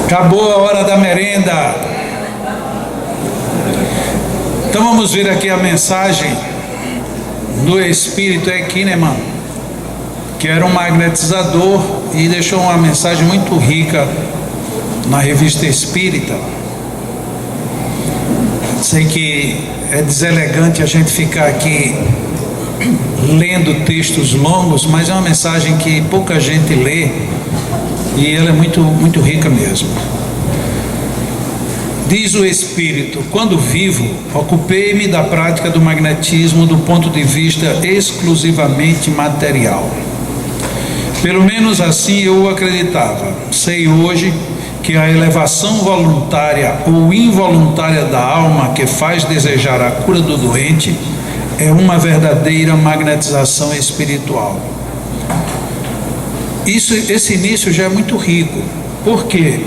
Acabou a hora da merenda. Então vamos ver aqui a mensagem do Espírito Ekineman, que era um magnetizador e deixou uma mensagem muito rica na Revista Espírita. Sei que é deselegante a gente ficar aqui lendo textos longos, mas é uma mensagem que pouca gente lê e ela é muito rica mesmo. Diz o Espírito: quando vivo, ocupei-me da prática do magnetismo do ponto de vista exclusivamente material. Pelo menos assim eu acreditava. Sei hoje que a elevação voluntária ou involuntária da alma que faz desejar a cura do doente é uma verdadeira magnetização espiritual. Esse início já é muito rico. Por quê?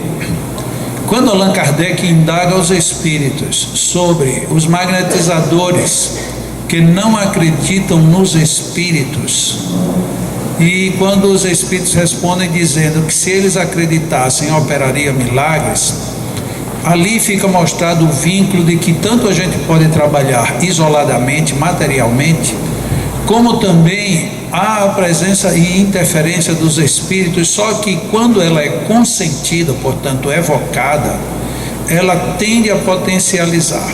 Quando Allan Kardec indaga aos espíritos sobre os magnetizadores que não acreditam nos espíritos, e quando os espíritos respondem dizendo que se eles acreditassem operaria milagres, ali fica mostrado o vínculo de que tanto a gente pode trabalhar isoladamente, materialmente, como também há a presença e interferência dos espíritos, só que quando ela é consentida, portanto evocada, ela tende a potencializar.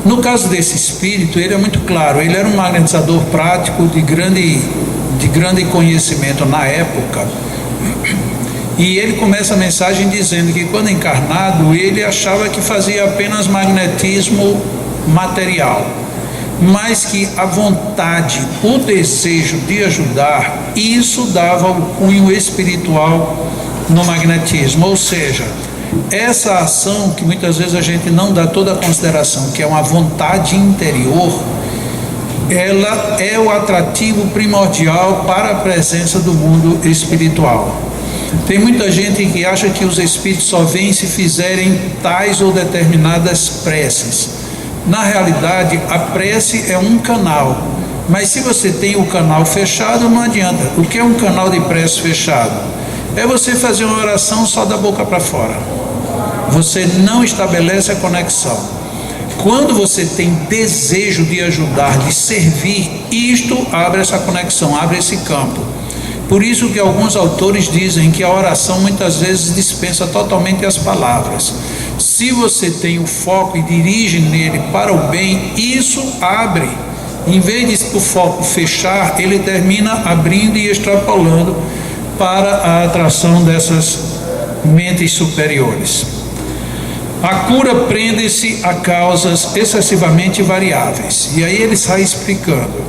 No caso desse espírito, ele é muito claro, ele era um magnetizador prático de grande conhecimento na época, e ele começa a mensagem dizendo que quando encarnado ele achava que fazia apenas magnetismo material, mas que a vontade, o desejo de ajudar, isso dava o cunho espiritual no magnetismo. Ou seja, essa ação que muitas vezes a gente não dá toda a consideração, que é uma vontade interior, ela é o atrativo primordial para a presença do mundo espiritual. Tem muita gente que acha que os espíritos só vêm se fizerem tais ou determinadas preces. Na realidade, a prece é um canal, mas se você tem o canal fechado, não adianta. O que é um canal de prece fechado? É você fazer uma oração só da boca para fora. Você não estabelece a conexão. Quando você tem desejo de ajudar, de servir, isto abre essa conexão, abre esse campo. Por isso que alguns autores dizem que a oração muitas vezes dispensa totalmente as palavras. Se você tem o foco e dirige nele para o bem, isso abre. Em vez de o foco fechar, ele termina abrindo e extrapolando para a atração dessas mentes superiores. A cura prende-se a causas excessivamente variáveis. E aí ele sai explicando.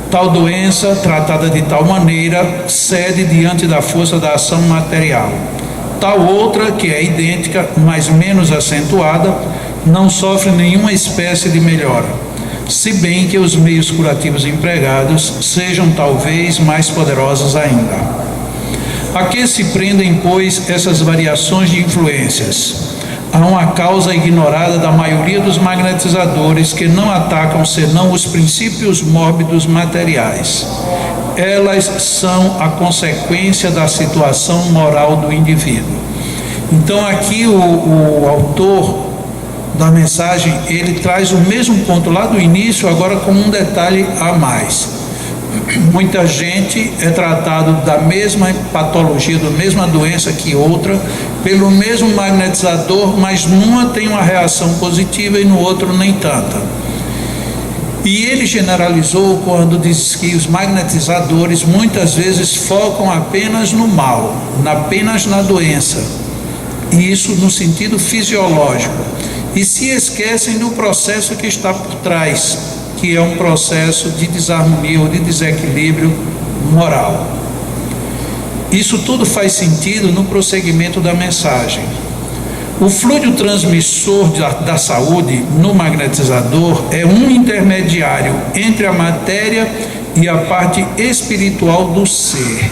Tal doença, tratada de tal maneira, cede diante da força da ação material. Tal outra, que é idêntica, mas menos acentuada, não sofre nenhuma espécie de melhora, se bem que os meios curativos empregados sejam talvez mais poderosos ainda. A que se prendem, pois, essas variações de influências? Há uma causa ignorada da maioria dos magnetizadores que não atacam senão os princípios mórbidos materiais. Elas são a consequência da situação moral do indivíduo. Então aqui o autor da mensagem, ele traz o mesmo ponto lá do início, agora com um detalhe a mais. Muita gente é tratado da mesma patologia, da mesma doença que outra, pelo mesmo magnetizador, mas numa tem uma reação positiva e no outro nem tanta. E ele generalizou quando diz que os magnetizadores muitas vezes focam apenas no mal, apenas na doença, e isso no sentido fisiológico, e se esquecem do processo que está por trás, que é um processo de desarmonia ou de desequilíbrio moral. Isso tudo faz sentido no prosseguimento da mensagem. O fluido transmissor da saúde no magnetizador é um intermediário entre a matéria e a parte espiritual do ser,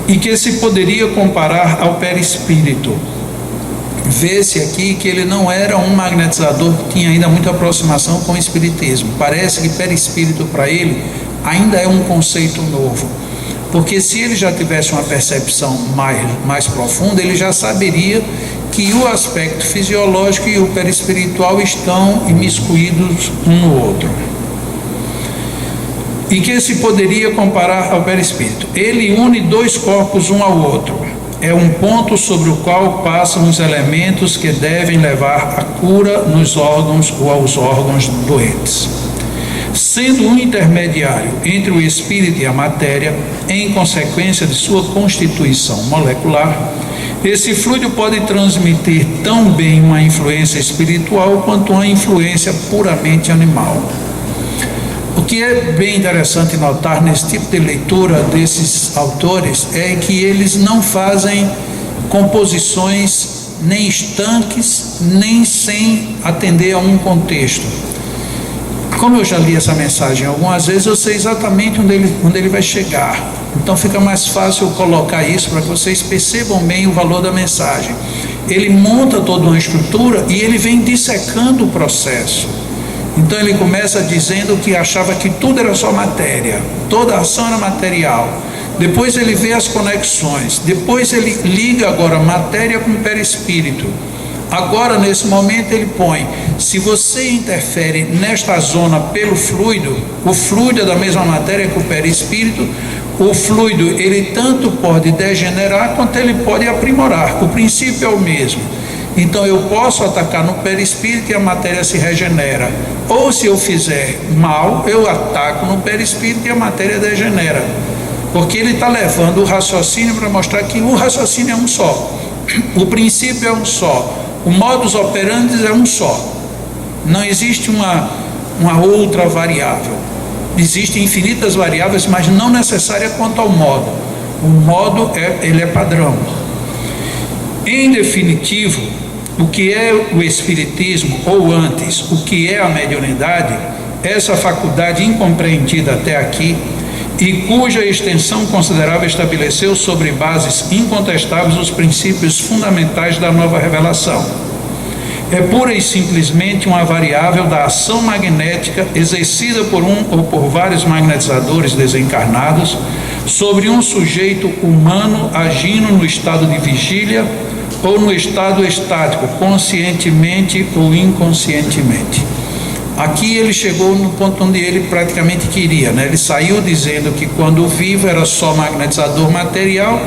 e que se poderia comparar ao perispírito. Vê-se aqui que ele não era um magnetizador que tinha ainda muita aproximação com o espiritismo. Parece que perispírito para ele ainda é um conceito novo. Porque se ele já tivesse uma percepção mais profunda, ele já saberia que o aspecto fisiológico e o perispiritual estão imiscuídos um no outro. E que se poderia comparar ao perispírito. Ele une dois corpos um ao outro. É um ponto sobre o qual passam os elementos que devem levar a cura nos órgãos ou aos órgãos doentes. Sendo um intermediário entre o espírito e a matéria, em consequência de sua constituição molecular, esse fluido pode transmitir tão bem uma influência espiritual quanto uma influência puramente animal. O que é bem interessante notar nesse tipo de leitura desses autores é que eles não fazem composições nem estanques, nem sem atender a um contexto. Como eu já li essa mensagem algumas vezes, eu sei exatamente onde ele vai chegar. Então fica mais fácil eu colocar isso para que vocês percebam bem o valor da mensagem. Ele monta toda uma estrutura e ele vem dissecando o processo. Então ele começa dizendo que achava que tudo era só matéria, toda a ação era material. Depois ele vê as conexões, depois ele liga agora matéria com perispírito. Agora, nesse momento, ele põe: se você interfere nesta zona pelo fluido, o fluido é da mesma matéria que o perispírito, o fluido ele tanto pode degenerar quanto ele pode aprimorar, o princípio é o mesmo. Então eu posso atacar no perispírito e a matéria se regenera, ou se eu fizer mal, eu ataco no perispírito e a matéria degenera, porque ele está levando o raciocínio para mostrar que o raciocínio é um só, o princípio é um só, o modus operandi é um só, não existe uma outra variável. Existem infinitas variáveis, mas não necessária quanto ao modo. O modo ele é padrão. Em definitivo, o que é o espiritismo, ou antes, o que é a mediunidade, essa faculdade incompreendida até aqui e cuja extensão considerável estabeleceu sobre bases incontestáveis os princípios fundamentais da nova revelação. É pura e simplesmente uma variável da ação magnética exercida por um ou por vários magnetizadores desencarnados sobre um sujeito humano agindo no estado de vigília ou no estado estático, conscientemente ou inconscientemente. Aqui ele chegou no ponto onde ele praticamente queria, né? Ele saiu dizendo que quando vivo era só magnetizador material,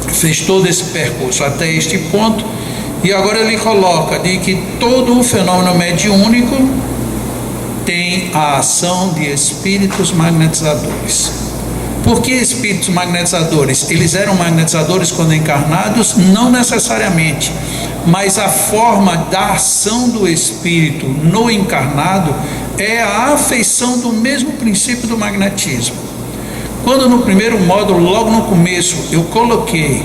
fez todo esse percurso até este ponto, e agora ele coloca de que todo o fenômeno mediúnico tem a ação de espíritos magnetizadores. Por que espíritos magnetizadores? Eles eram magnetizadores quando encarnados? Não necessariamente, mas a forma da ação do espírito no encarnado é a afeição do mesmo princípio do magnetismo. Quando no primeiro módulo, logo no começo, eu coloquei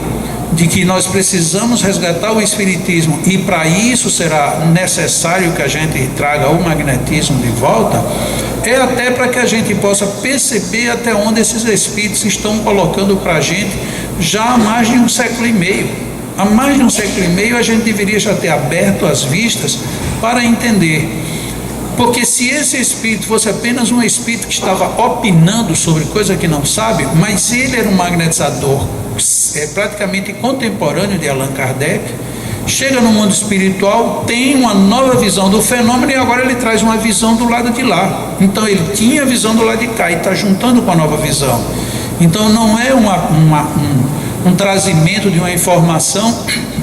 de que nós precisamos resgatar o espiritismo e para isso será necessário que a gente traga o magnetismo de volta, é até para que a gente possa perceber até onde esses espíritos estão colocando para a gente já há mais de um século e meio. Há mais de um século e meio a gente deveria já ter aberto as vistas para entender. Porque se esse espírito fosse apenas um espírito que estava opinando sobre coisa que não sabe, mas ele era um magnetizador praticamente contemporâneo de Allan Kardec, chega no mundo espiritual, tem uma nova visão do fenômeno e agora ele traz uma visão do lado de lá. Então ele tinha a visão do lado de cá e está juntando com a nova visão. Então não é um trazimento de uma informação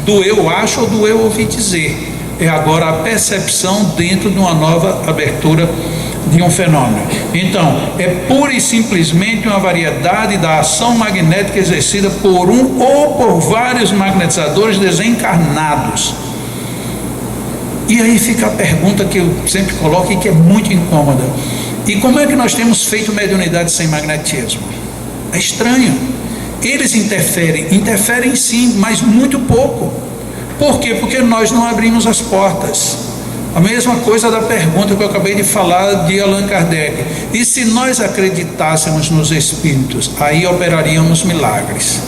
do eu acho ou do eu ouvi dizer. É agora a percepção dentro de uma nova abertura de um fenômeno. Então, é pura e simplesmente uma variedade da ação magnética exercida por um ou por vários magnetizadores desencarnados. E aí fica a pergunta que eu sempre coloco e que é muito incômoda: e como é que nós temos feito mediunidade sem magnetismo? É estranho. Eles interferem sim, mas muito pouco. Por quê? Porque nós não abrimos as portas. A mesma coisa da pergunta que eu acabei de falar de Allan Kardec: e se nós acreditássemos nos espíritos, aí operaríamos milagres.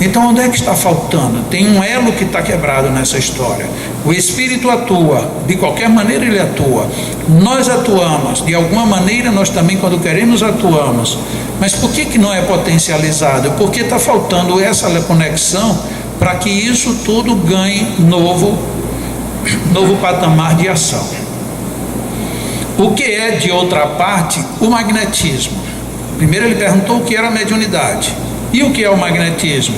Então onde é que está faltando? Tem um elo que está quebrado nessa história. O Espírito atua, de qualquer maneira ele atua. Nós atuamos, de alguma maneira nós também quando queremos atuamos. Mas por que não é potencializado? Porque está faltando essa conexão para que isso tudo ganhe novo patamar de ação. O que é, de outra parte, o magnetismo? Primeiro ele perguntou o que era a mediunidade. E o que é o magnetismo?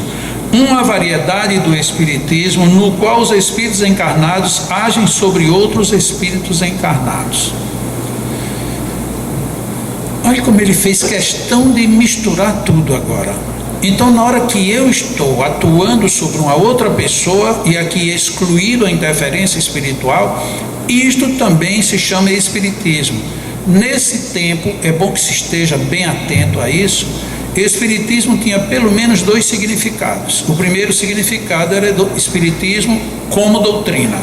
Uma variedade do espiritismo no qual os espíritos encarnados agem sobre outros espíritos encarnados. Olha como ele fez questão de misturar tudo agora. Então, na hora que eu estou atuando sobre uma outra pessoa, e aqui excluído a interferência espiritual, isto também se chama espiritismo. Nesse tempo, é bom que se esteja bem atento a isso. Espiritismo tinha pelo menos 2 significados. O primeiro significado era do espiritismo como doutrina.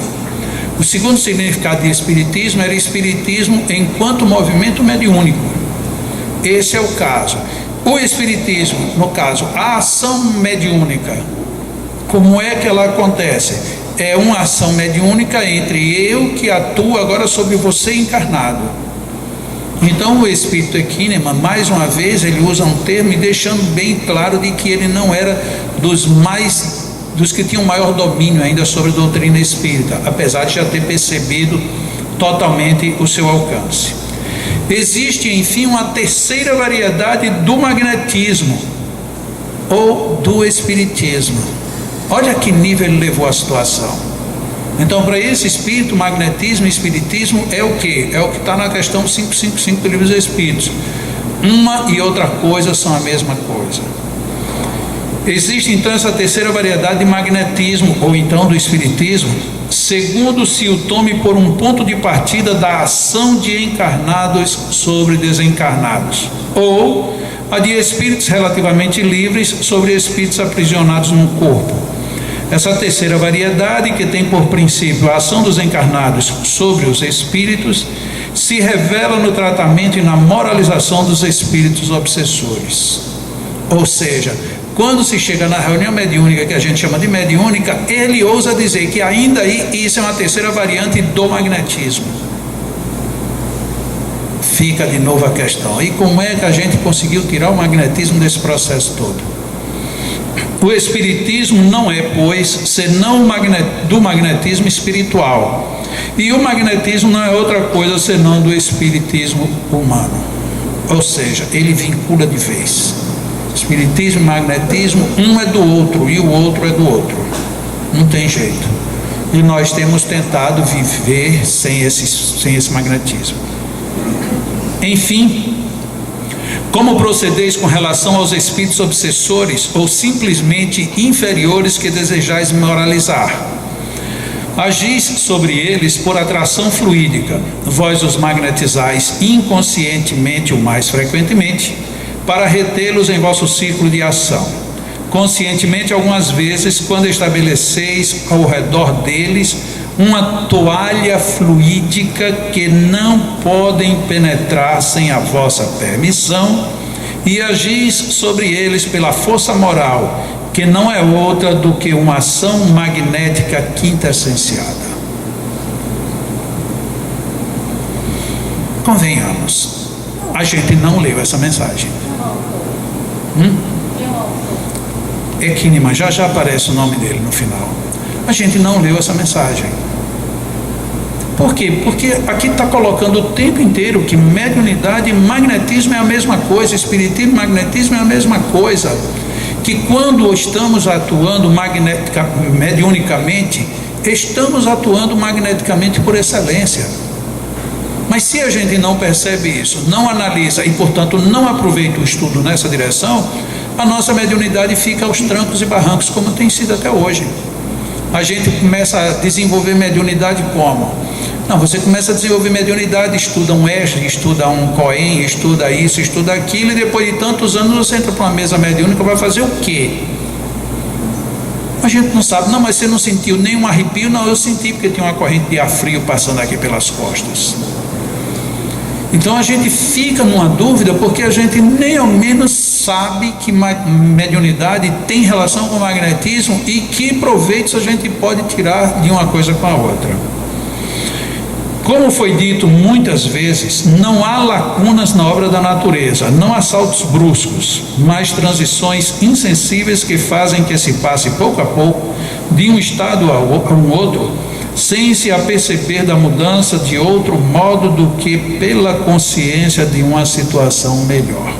O segundo significado de espiritismo era espiritismo enquanto movimento mediúnico. Esse é o caso. O espiritismo, no caso, a ação mediúnica, como é que ela acontece? É uma ação mediúnica entre eu que atuo agora sobre você encarnado. Então o espírito Equíneman, mais uma vez, ele usa um termo e deixando bem claro de que ele não era dos que tinham maior domínio ainda sobre a doutrina espírita, apesar de já ter percebido totalmente o seu alcance. Existe, enfim, uma terceira variedade do magnetismo ou do espiritismo. Olha a que nível ele levou a situação. Então, para esse espírito, magnetismo e espiritismo é o que? É o que está na questão 555 do Livro dos Espíritos. Uma e outra coisa são a mesma coisa. Existe então essa terceira variedade de magnetismo, ou então do espiritismo, segundo se o tome por um ponto de partida da ação de encarnados sobre desencarnados, ou a de espíritos relativamente livres sobre espíritos aprisionados num corpo. Essa terceira variedade, que tem por princípio a ação dos encarnados sobre os espíritos, se revela no tratamento e na moralização dos espíritos obsessores. Ou seja, quando se chega na reunião mediúnica, que a gente chama de mediúnica, ele ousa dizer que ainda aí isso é uma terceira variante do magnetismo. Fica de novo a questão. E como é que a gente conseguiu tirar o magnetismo desse processo todo? O espiritismo não é, pois, senão do magnetismo espiritual. E o magnetismo não é outra coisa senão do espiritismo humano. Ou seja, ele vincula de vez. Espiritismo e magnetismo, um é do outro e o outro é do outro. Não tem jeito. E nós temos tentado viver sem esse magnetismo. Enfim, como procedeis com relação aos espíritos obsessores ou simplesmente inferiores que desejais moralizar? Agis sobre eles por atração fluídica, vós os magnetizais inconscientemente ou mais frequentemente, para retê-los em vosso ciclo de ação. Conscientemente, algumas vezes, quando estabeleceis ao redor deles uma toalha fluídica que não podem penetrar sem a vossa permissão, e agis sobre eles pela força moral, que não é outra do que uma ação magnética quintessenciada. Convenhamos, a gente não leu essa mensagem. Equíneman, já aparece o nome dele no final. A gente não leu essa mensagem. Por quê? Porque aqui está colocando o tempo inteiro que mediunidade e magnetismo é a mesma coisa, espiritismo e magnetismo é a mesma coisa. Que quando estamos atuando mediunicamente, estamos atuando magneticamente por excelência. Mas se a gente não percebe isso, não analisa e, portanto, não aproveita o estudo nessa direção, a nossa mediunidade fica aos trancos e barrancos, como tem sido até hoje. A gente começa a desenvolver mediunidade como? Não, você começa a desenvolver mediunidade, estuda um ESG, estuda um COEM, estuda isso, estuda aquilo, e depois de tantos anos você entra para uma mesa mediúnica, vai fazer o quê? A gente não sabe. Não, mas você não sentiu nenhum arrepio? Não, eu senti, porque tinha uma corrente de ar frio passando aqui pelas costas. Então a gente fica numa dúvida, porque a gente nem ao menos sabe que mediunidade tem relação com o magnetismo e que proveitos a gente pode tirar de uma coisa com a outra. Como foi dito muitas vezes, não há lacunas na obra da natureza, não há saltos bruscos, mas transições insensíveis que fazem que se passe pouco a pouco de um estado a um outro, sem se aperceber da mudança de outro modo do que pela consciência de uma situação melhor.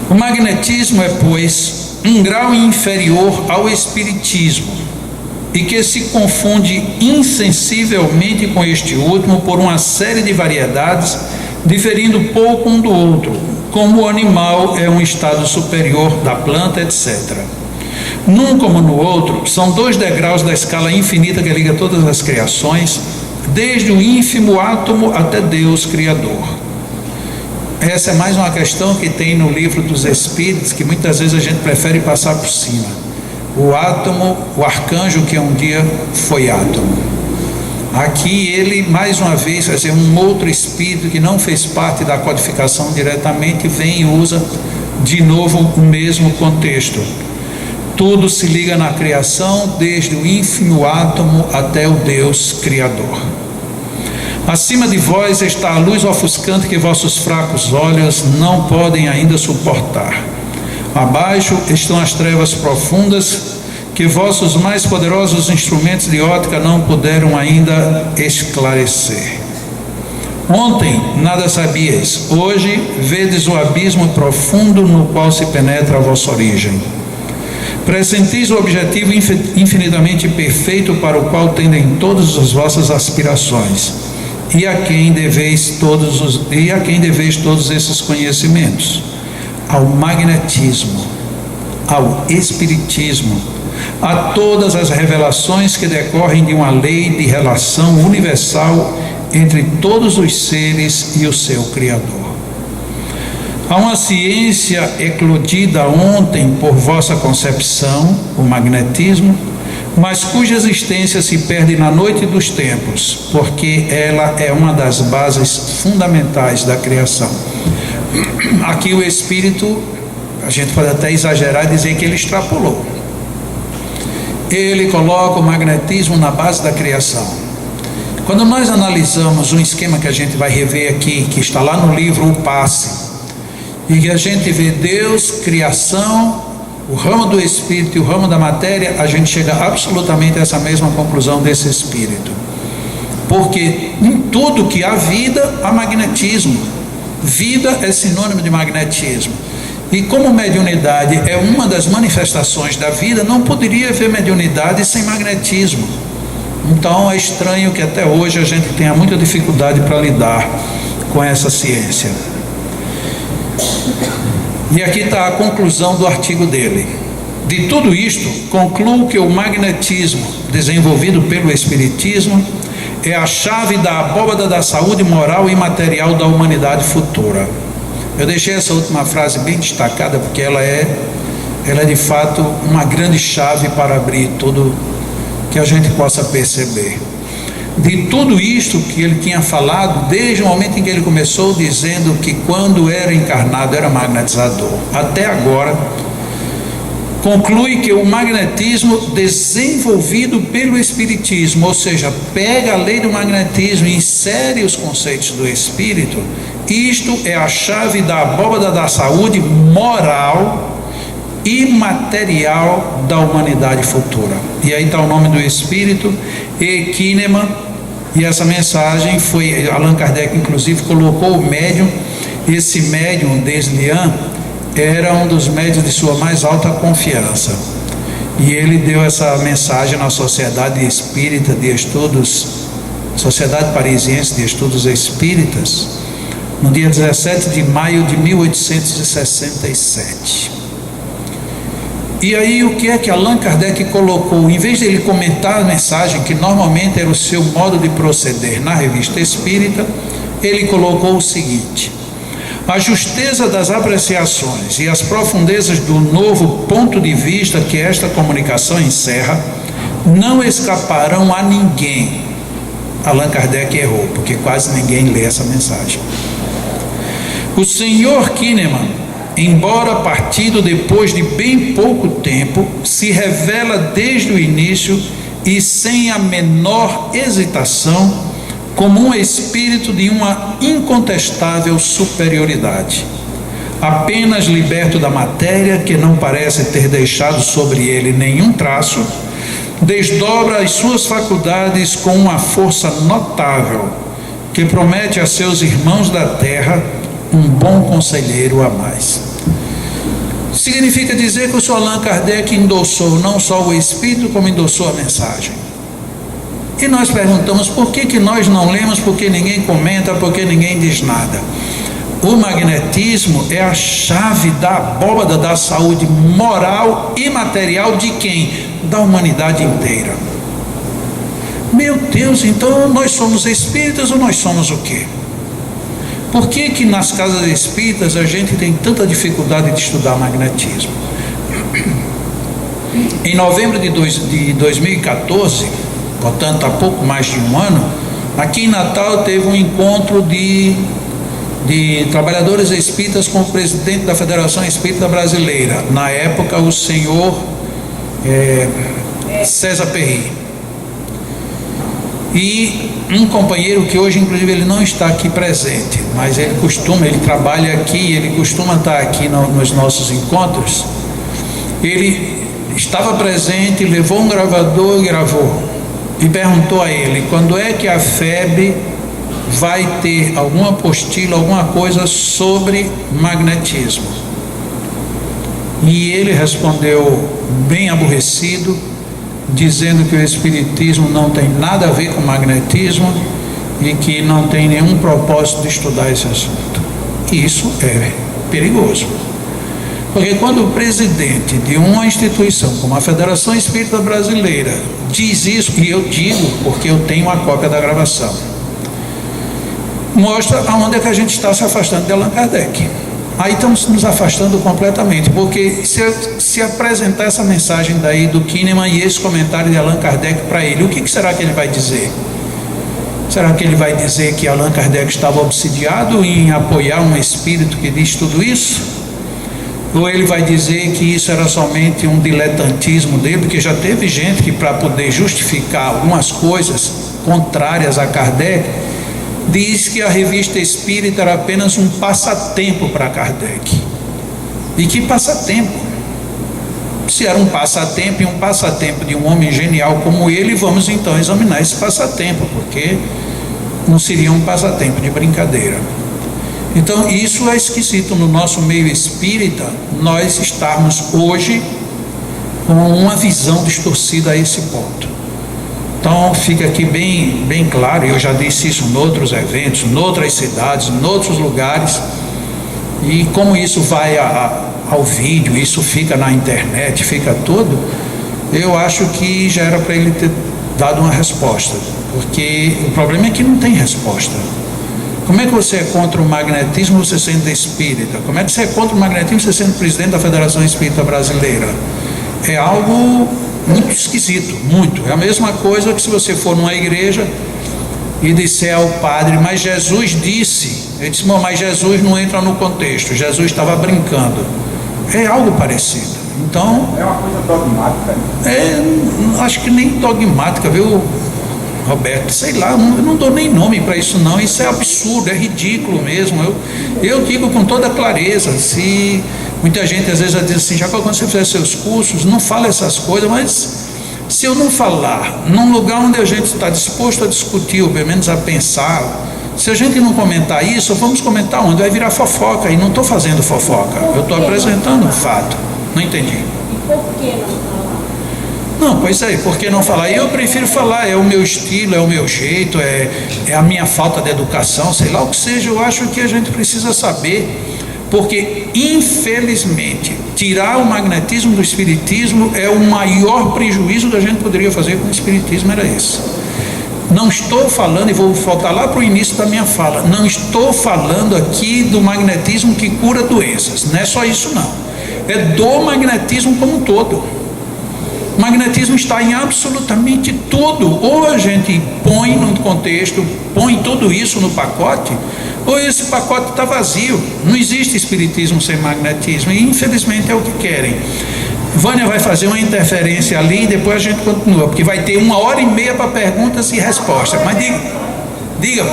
O magnetismo é, pois, um grau inferior ao espiritismo, e que se confunde insensivelmente com este último por uma série de variedades, diferindo pouco um do outro, como o animal é um estado superior da planta, etc. Num como no outro, são 2 degraus da escala infinita que liga todas as criações, desde o ínfimo átomo até Deus Criador. Essa é mais uma questão que tem no livro dos Espíritos, que muitas vezes a gente prefere passar por cima. O átomo, o arcanjo que um dia foi átomo. Aqui ele, mais uma vez, quer dizer, um outro espírito que não fez parte da codificação diretamente, vem e usa de novo o mesmo contexto. Tudo se liga na criação, desde o ínfimo átomo até o Deus Criador. Acima de vós está a luz ofuscante que vossos fracos olhos não podem ainda suportar. Abaixo estão as trevas profundas que vossos mais poderosos instrumentos de ótica não puderam ainda esclarecer. Ontem nada sabias, hoje vedes o abismo profundo no qual se penetra a vossa origem. Pressentis o objetivo infinitamente perfeito para o qual tendem todas as vossas aspirações, e a quem deveis todos esses conhecimentos: ao magnetismo, ao espiritismo, a todas as revelações que decorrem de uma lei de relação universal entre todos os seres e o seu Criador. Há uma ciência eclodida ontem por vossa concepção, o magnetismo, mas cuja existência se perde na noite dos tempos, porque ela é uma das bases fundamentais da criação. Aqui o Espírito, a gente pode até exagerar e dizer que ele extrapolou. Ele coloca o magnetismo na base da criação. Quando nós analisamos um esquema que a gente vai rever aqui, que está lá no livro O Passe, e que a gente vê Deus, criação, o ramo do Espírito e o ramo da matéria, a gente chega absolutamente a essa mesma conclusão desse Espírito. Porque em tudo que há vida, há magnetismo. Vida é sinônimo de magnetismo. E como mediunidade é uma das manifestações da vida, não poderia haver mediunidade sem magnetismo. Então é estranho que até hoje a gente tenha muita dificuldade para lidar com essa ciência. E aqui está a conclusão do artigo dele. De tudo isto, concluo que o magnetismo desenvolvido pelo Espiritismo é a chave da abóbada da saúde moral e material da humanidade futura. Eu deixei essa última frase bem destacada porque ela é de fato uma grande chave para abrir tudo que a gente possa perceber. De tudo isto que ele tinha falado, desde o momento em que ele começou dizendo que quando era encarnado era magnetizador, até agora, conclui que o magnetismo desenvolvido pelo Espiritismo, ou seja, pega a lei do magnetismo e insere os conceitos do Espírito, isto é a chave da abóbada da saúde moral e material da humanidade futura. E aí está o nome do Espírito, Equinema, e essa mensagem foi, Allan Kardec inclusive colocou o médium, esse médium Deslian era um dos médios de sua mais alta confiança, e ele deu essa mensagem na Sociedade Espírita de Estudos, Sociedade Parisiense de Estudos Espíritas, no dia 17 de maio de 1867. E aí o que é que Allan Kardec colocou? Em vez de ele comentar a mensagem, que normalmente era o seu modo de proceder na Revista Espírita, ele colocou o seguinte: a justeza das apreciações e as profundezas do novo ponto de vista que esta comunicação encerra não escaparão a ninguém. Allan Kardec errou, porque quase ninguém lê essa mensagem. O senhor Kinnaman, embora partido depois de bem pouco tempo, se revela desde o início e sem a menor hesitação como um espírito de uma incontestável superioridade. Apenas liberto da matéria, que não parece ter deixado sobre ele nenhum traço, desdobra as suas faculdades com uma força notável, que promete a seus irmãos da terra um bom conselheiro a mais. Significa dizer que o Sr. Allan Kardec endossou não só o Espírito, como endossou a mensagem. E nós perguntamos por que nós não lemos, porque ninguém comenta, porque ninguém diz nada. O magnetismo é a chave da abóbada da saúde moral e material de quem? Da humanidade inteira. Meu Deus, então nós somos espíritas ou nós somos o quê? Por que nas casas espíritas a gente tem tanta dificuldade de estudar magnetismo? Em novembro de 2014, portanto há pouco mais de um ano, aqui em Natal teve um encontro de trabalhadores espíritas com o presidente da Federação Espírita Brasileira, na época o senhor César Perry. E um companheiro que hoje inclusive ele não está aqui presente, mas ele trabalha aqui, ele costuma estar aqui nos nossos encontros. Ele estava presente, levou um gravador e gravou, e perguntou a ele, quando é que a FEB vai ter alguma apostila, alguma coisa sobre magnetismo? E ele respondeu bem aborrecido, dizendo que o espiritismo não tem nada a ver com magnetismo e que não tem nenhum propósito de estudar esse assunto. Isso é perigoso, porque quando o presidente de uma instituição como a Federação Espírita Brasileira diz isso, e eu digo porque eu tenho uma cópia da gravação, mostra aonde é que a gente está se afastando de Allan Kardec. Aí estamos nos afastando completamente, porque se apresentar essa mensagem daí do Kinnaman e esse comentário de Allan Kardec para ele, o que será que ele vai dizer? Será que ele vai dizer que Allan Kardec estava obsidiado em apoiar um espírito que diz tudo isso? Ou ele vai dizer que isso era somente um diletantismo dele, porque já teve gente que, para poder justificar algumas coisas contrárias a Kardec, diz que a revista espírita era apenas um passatempo para Kardec. E que passatempo? Se era um passatempo e um passatempo de um homem genial como ele, vamos então examinar esse passatempo, porque não seria um passatempo de brincadeira. Então isso é esquisito no nosso meio espírita, nós estarmos hoje com uma visão distorcida a esse ponto. Então fica aqui bem claro, eu já disse isso em outros eventos, em outras cidades, em outros lugares, e como isso vai ao vídeo, isso fica na internet, fica tudo, eu acho que já era para ele ter dado uma resposta, porque o problema é que não tem resposta. Como é que você é contra o magnetismo você sendo espírita? Como é que você é contra o magnetismo você sendo presidente da Federação Espírita Brasileira? É algo muito esquisito, muito. É a mesma coisa que se você for numa igreja e disser ao padre, mas Jesus disse, ele disse, mas Jesus não entra no contexto, Jesus estava brincando. É algo parecido. Então é uma coisa dogmática. Acho que nem dogmática, viu, Roberto? Sei lá, eu não dou nem nome para isso não. Isso é absurdo, é ridículo mesmo. Eu digo com toda clareza. Se muita gente às vezes diz assim, já quando você fizer seus cursos, não fala essas coisas, mas se eu não falar num lugar onde a gente está disposto a discutir, ou pelo menos a pensar, se a gente não comentar isso, vamos comentar onde? Vai virar fofoca, e não estou fazendo fofoca, eu estou apresentando um fato. Não entendi. E por que não falar? Não, pois é, por que não falar? Eu prefiro falar, é o meu estilo, é o meu jeito, é a minha falta de educação, sei lá o que seja. Eu acho que a gente precisa saber, porque infelizmente tirar o magnetismo do espiritismo é o maior prejuízo que a gente poderia fazer com o espiritismo, era esse. Não estou falando, e vou voltar lá para o início da minha fala, não estou falando aqui do magnetismo que cura doenças, não é só isso não, é do magnetismo como um todo. O magnetismo está em absolutamente tudo. Ou a gente põe no contexto, põe tudo isso no pacote, ou esse pacote está vazio. Não existe espiritismo sem magnetismo, e infelizmente é o que querem. Vânia vai fazer uma interferência ali e depois a gente continua, porque vai ter 1h30 para perguntas e respostas. Mas diga,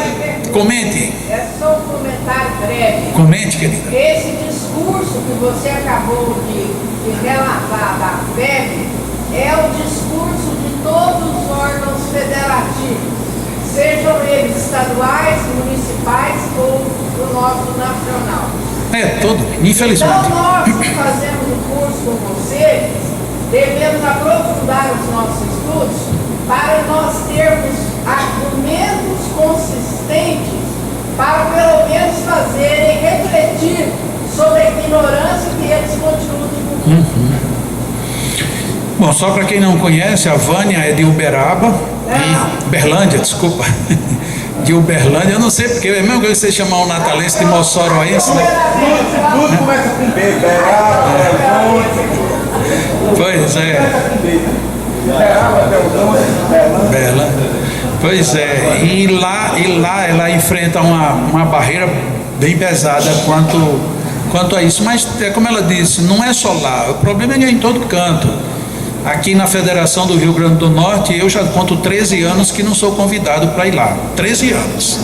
comente. É só um comentário breve. Comente, querida. Esse discurso que você acabou de relatar da FEB é o discurso de todos os órgãos federativos, sejam eles estaduais, municipais ou do nosso nacional. Todo, infelizmente. Então nós que fazemos o curso com vocês, devemos aprofundar os nossos estudos para nós termos argumentos consistentes para pelo menos fazerem refletir sobre a ignorância que eles continuam divulgando. Bom, só para quem não conhece, a Vânia é de Uberaba, Berlândia, desculpa. De Uberlândia, eu não sei porque, é mesmo que você chamar um natalense de moçoroense, né? Tudo começa com B, Beraba, Pois é. Berlândia. Pois é, e lá ela enfrenta uma barreira bem pesada quanto a isso. Mas é como ela disse, não é só lá, o problema é em todo canto. Aqui na Federação do Rio Grande do Norte, eu já conto 13 anos que não sou convidado para ir lá. 13 anos.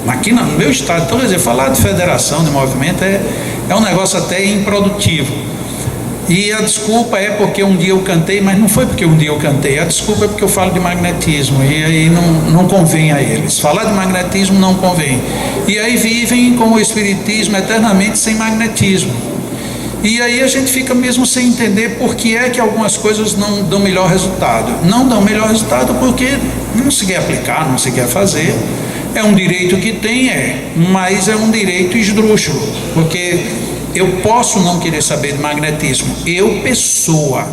Aqui no meu estado, então, quer dizer, falar de federação, de movimento, é um negócio até improdutivo. E a desculpa é porque um dia eu cantei, mas não foi porque um dia eu cantei. A desculpa é porque eu falo de magnetismo, e aí não convém a eles. Falar de magnetismo não convém. E aí vivem com o espiritismo eternamente sem magnetismo. E aí a gente fica mesmo sem entender por que é que algumas coisas não dão melhor resultado. Não dão melhor resultado porque não se quer aplicar, não se quer fazer. É um direito que tem, mas é um direito esdrúxulo, porque eu posso não querer saber de magnetismo. Eu, pessoa,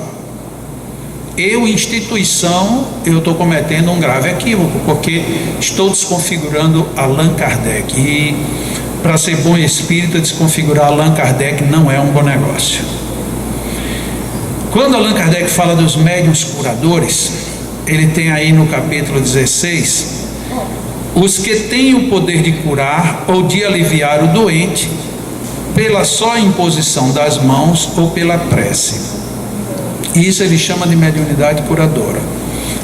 eu, instituição, eu estou cometendo um grave equívoco, porque estou desconfigurando Allan Kardec. E para ser bom espírita, desconfigurar Allan Kardec não é um bom negócio. Quando Allan Kardec fala dos médiuns curadores, ele tem aí no capítulo 16, os que têm o poder de curar ou de aliviar o doente pela só imposição das mãos ou pela prece. Isso ele chama de mediunidade curadora.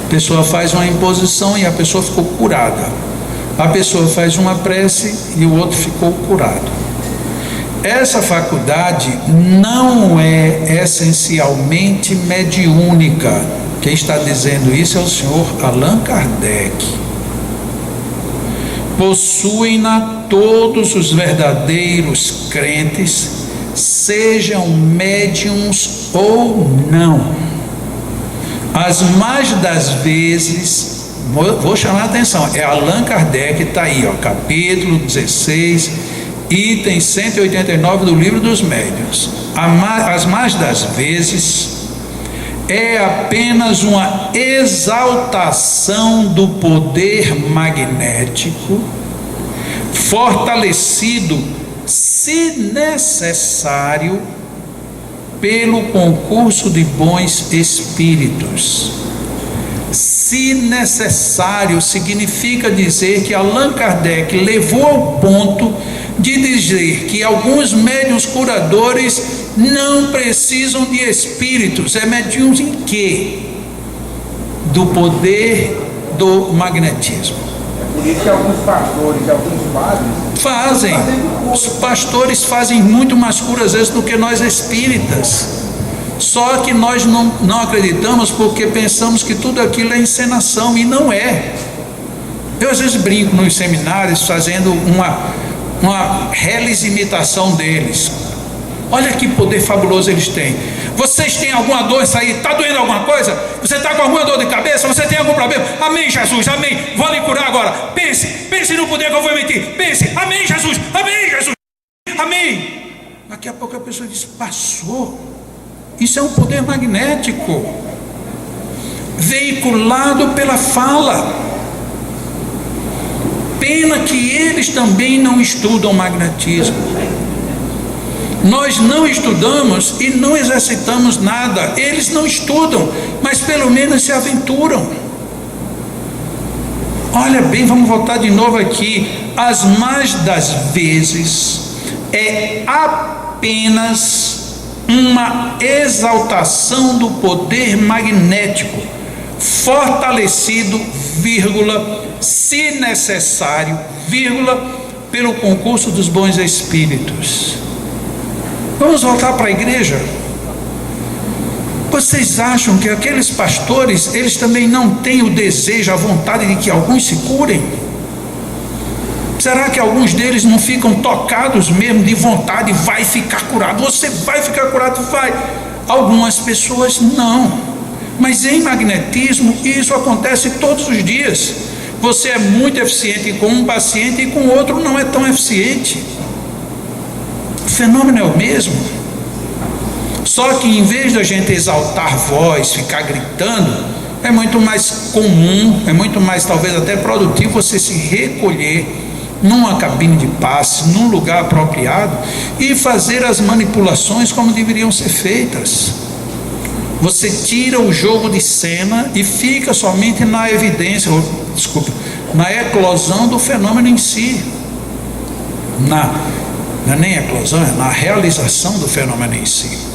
A pessoa faz uma imposição e a pessoa ficou curada. A pessoa faz uma prece e o outro ficou curado. Essa faculdade não é essencialmente mediúnica. Quem está dizendo isso é o senhor Allan Kardec. Possuem-na todos os verdadeiros crentes, sejam médiums ou não. As mais das vezes, vou chamar a atenção, é Allan Kardec, está aí, capítulo 16, item 189 do Livro dos Médiuns. As mais das vezes é apenas uma exaltação do poder magnético, fortalecido, se necessário, pelo concurso de bons espíritos. Se necessário significa dizer que Allan Kardec levou ao ponto de dizer que alguns médiuns curadores não precisam de espíritos. É médiuns em quê? Do poder do magnetismo. É por isso que alguns pastores e alguns padres fazem. Os pastores fazem muito mais curas às vezes do que nós espíritas. Só que nós não acreditamos porque pensamos que tudo aquilo é encenação, e não é. Eu às vezes brinco nos seminários fazendo uma reles imitação deles. Olha que poder fabuloso eles têm. Vocês têm alguma dor isso aí? Está doendo alguma coisa? Você está com alguma dor de cabeça? Você tem algum problema? Amém, Jesus, amém. Vou lhe curar agora. Pense no poder que eu vou emitir. Pense, amém, Jesus, amém, Jesus, amém. Daqui a pouco a pessoa diz: passou. Isso é um poder magnético, veiculado pela fala. Pena que eles também não estudam magnetismo. Nós não estudamos e não exercitamos nada. Eles não estudam, mas pelo menos se aventuram. Olha bem, vamos voltar de novo aqui. As mais das vezes é apenas uma exaltação do poder magnético, fortalecido, vírgula, se necessário, vírgula, pelo concurso dos bons espíritos. Vamos voltar para a igreja. Vocês acham que aqueles pastores, eles também não têm o desejo, a vontade de que alguns se curem? Será que alguns deles não ficam tocados mesmo de vontade? Vai ficar curado, você vai ficar curado, vai. Algumas pessoas não. Mas em magnetismo isso acontece todos os dias. Você é muito eficiente com um paciente e com o outro não é tão eficiente. O fenômeno é o mesmo. Só que em vez da gente exaltar a voz, ficar gritando, é muito mais comum, é muito mais talvez até produtivo você se recolher numa cabine de passe, num lugar apropriado e fazer as manipulações como deveriam ser feitas. Você tira o jogo de cena e fica somente na evidência, na eclosão do fenômeno em si. Não é nem eclosão, é na realização do fenômeno em si.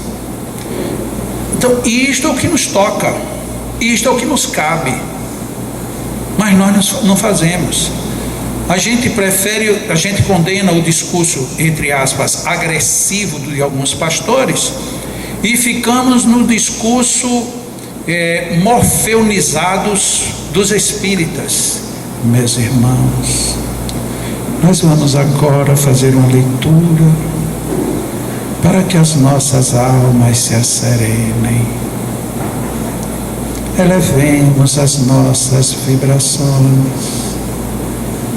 Então, isto é o que nos toca, isto é o que nos cabe, mas nós não fazemos. A gente condena o discurso, entre aspas, agressivo de alguns pastores e ficamos no discurso morfeunizados dos espíritas. Meus irmãos, nós vamos agora fazer uma leitura para que as nossas almas se asserenem, elevemos as nossas vibrações,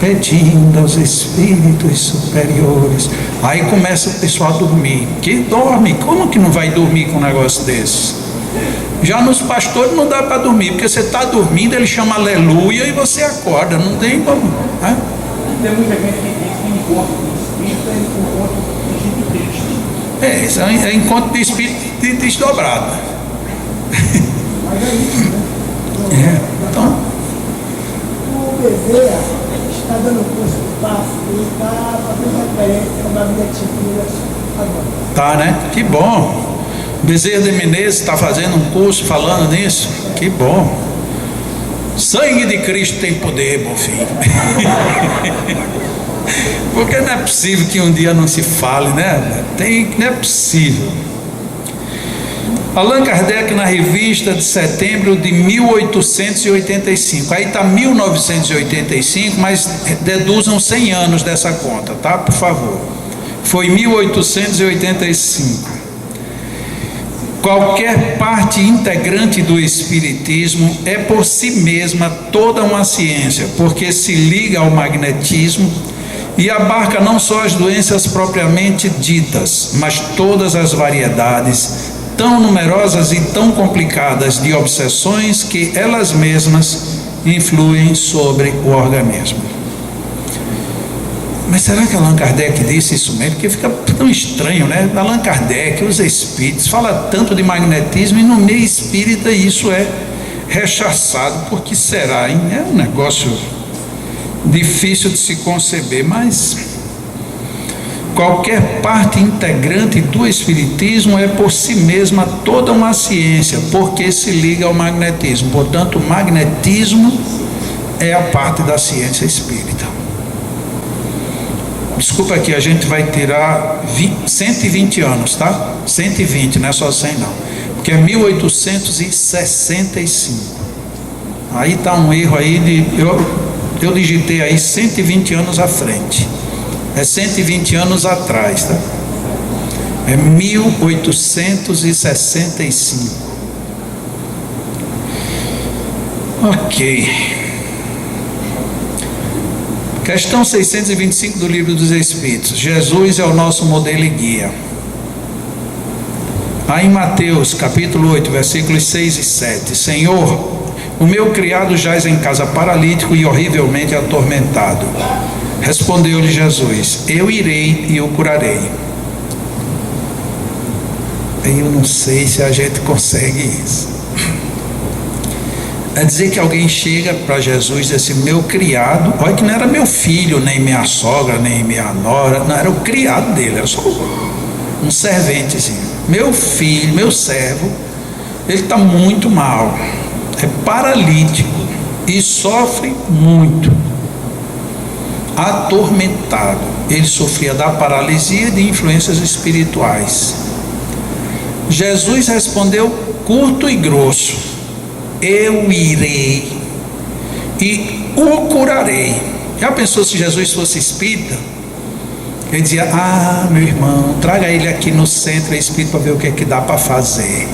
pedindo aos espíritos superiores. Aí começa o pessoal a dormir. Que dorme? Como que não vai dormir com um negócio desse? Já nos pastores não dá para dormir, porque você está dormindo, ele chama aleluia e você acorda, não tem como, né? Tem muita gente que diz que encontro de espírito é encontro de gente triste. Isso é encontro de espírito desdobrado. Mas é isso, né? Então, O Bezerra está dando curso de passe e está fazendo referência a magnetismo agora. tá, né? Que bom. Bezerra de Menezes está fazendo um curso falando nisso. Que bom. Sangue de Cristo tem poder, meu filho. Porque não é possível que um dia não se fale, né? Não é possível. Allan Kardec, na revista de setembro de 1885, aí está 1985, mas deduzam 100 anos dessa conta, tá? Por favor. Foi 1885. Qualquer parte integrante do espiritismo é por si mesma toda uma ciência, porque se liga ao magnetismo e abarca não só as doenças propriamente ditas, mas todas as variedades tão numerosas e tão complicadas de obsessões que elas mesmas influem sobre o organismo. Mas será que Allan Kardec disse isso mesmo? Porque fica tão estranho, né? Allan Kardec, os espíritos, fala tanto de magnetismo e no meio espírita isso é rechaçado. Por que será, hein? É um negócio difícil de se conceber, mas qualquer parte integrante do espiritismo é por si mesma toda uma ciência, porque se liga ao magnetismo. Portanto, o magnetismo é a parte da ciência espírita. Desculpa aqui, a gente vai tirar 120 anos, tá? 120, não é só 100 não, porque é 1865. Aí está um erro aí, eu digitei aí 120 anos à frente. É 120 anos atrás, tá? É 1865. Ok. Questão 625 do Livro dos Espíritos. Jesus é o nosso modelo e guia. Aí em Mateus, capítulo 8, versículos 6 e 7. Senhor, o meu criado jaz em casa paralítico e horrivelmente atormentado. Respondeu-lhe Jesus: eu irei e o curarei. Eu não sei se a gente consegue isso. É dizer que alguém chega para Jesus e diz assim: meu criado, olha que não era meu filho, nem minha sogra, nem minha nora, não, era o criado dele, era só um serventezinho. Meu filho, meu servo, ele está muito mal, é paralítico e sofre muito, atormentado. Ele sofria da paralisia e de influências espirituais. Jesus respondeu curto e grosso: eu irei e o curarei. Já pensou se Jesus fosse espírita? Ele dizia: ah, meu irmão, traga ele aqui no centro espírita para ver o que é que dá para fazer.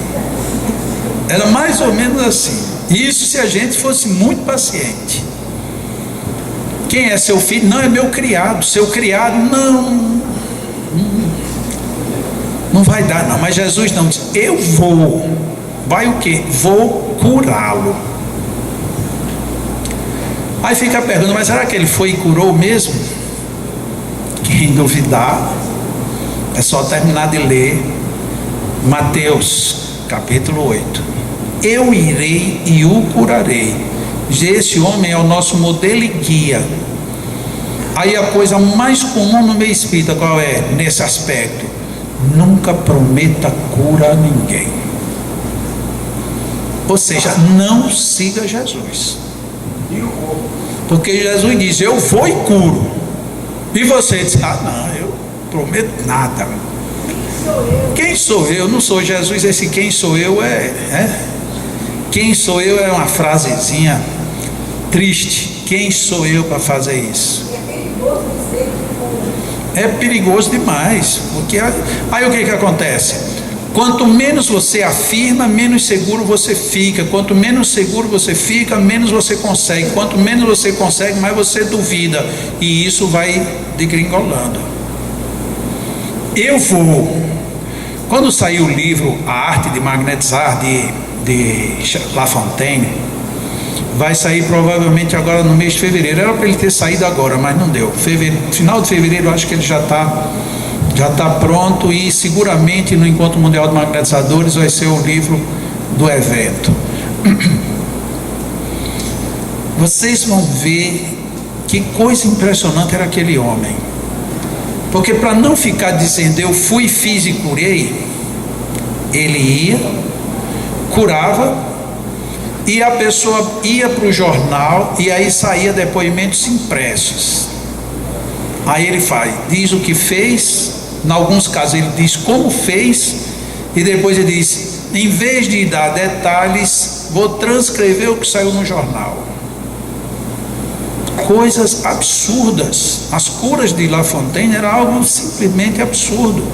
Era mais ou menos assim. Isso se a gente fosse muito paciente. Quem é seu filho? Não, é meu criado. Seu criado? Não vai dar não. Mas Jesus não diz: eu vou. Vai o quê? Vou curá-lo. Aí fica a pergunta: mas será que ele foi e curou mesmo? Quem duvidar, é só terminar de ler Mateus capítulo 8. Eu irei e o curarei. Esse homem é o nosso modelo e guia. Aí a coisa mais comum no meio espírita qual é nesse aspecto? Nunca prometa cura a ninguém. Ou seja, não siga Jesus, porque Jesus diz: eu vou e curo. E você diz: ah, não, eu prometo nada. Quem sou eu? Não sou Jesus. Esse quem sou eu quem sou eu é uma frasezinha triste. Quem sou eu para fazer isso? É perigoso demais, porque aí o que acontece? Quanto menos você afirma, menos seguro você fica. Quanto menos seguro você fica, menos você consegue. Quanto menos você consegue, mais você duvida. E isso vai degringolando. Eu vou. Quando saiu o livro A Arte de Magnetizar, de La Fontaine, vai sair provavelmente agora no mês de fevereiro. Era para ele ter saído agora, mas não deu. Final de fevereiro, eu acho que ele já está pronto, e seguramente no Encontro Mundial de Magnetizadores vai ser o livro do evento. Vocês vão ver que coisa impressionante era aquele homem, porque para não ficar dizendo eu fui, fiz e curei, ele ia, curava, e a pessoa ia para o jornal e aí saía depoimentos impressos. Aí ele diz o que fez. Em alguns casos ele diz como fez, e depois ele diz: em vez de dar detalhes, vou transcrever o que saiu no jornal. Coisas absurdas. As curas de La Fontaine era algo simplesmente absurdo.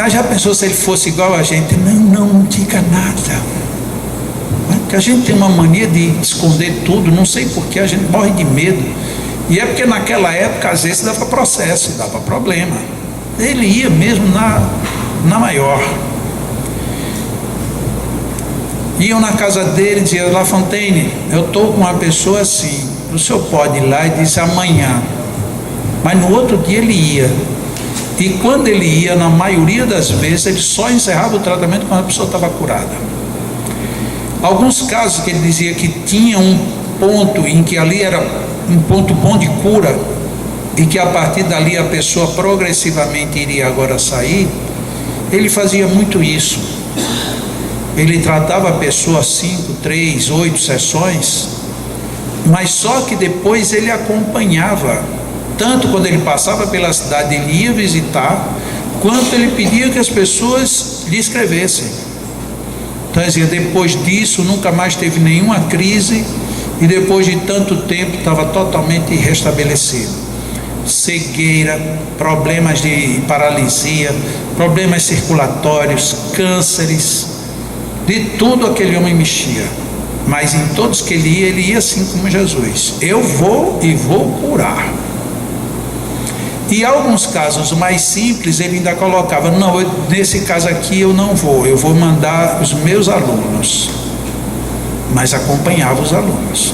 Já pensou se ele fosse igual a gente? Não diga nada. Porque a gente tem uma mania de esconder tudo, não sei porquê, a gente morre de medo. E é porque naquela época às vezes dava processo, dava problema. Ele ia mesmo na maior. Iam na casa dele e diziam: La Fontaine, eu estou com uma pessoa assim, o senhor pode ir lá? E disse: amanhã. Mas no outro dia ele ia. E quando ele ia, na maioria das vezes, ele só encerrava o tratamento quando a pessoa estava curada. Alguns casos que ele dizia que tinha um ponto em que ali era um ponto bom de cura, e que a partir dali a pessoa progressivamente iria agora sair, ele fazia muito isso. Ele tratava a pessoa 5, 3, 8 sessões, mas só que depois ele acompanhava, tanto quando ele passava pela cidade ele ia visitar, quanto ele pedia que as pessoas lhe escrevessem. Então dizia: depois disso nunca mais teve nenhuma crise, e depois de tanto tempo estava totalmente restabelecido. Cegueira, problemas de paralisia, problemas circulatórios, cânceres, de tudo aquele homem mexia. Mas em todos que ele ia assim como Jesus: eu vou e vou curar. E alguns casos mais simples ele ainda colocava: não, nesse caso aqui eu não vou, eu vou mandar os meus alunos. Mas acompanhava os alunos.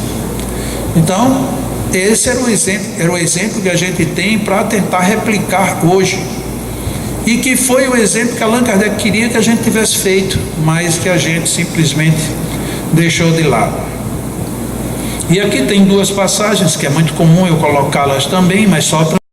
Então esse era o exemplo que a gente tem para tentar replicar hoje. e que foi o exemplo que Allan Kardec queria que a gente tivesse feito, mas que a gente simplesmente deixou de lado. E aqui tem duas passagens que é muito comum eu colocá-las também, mas só para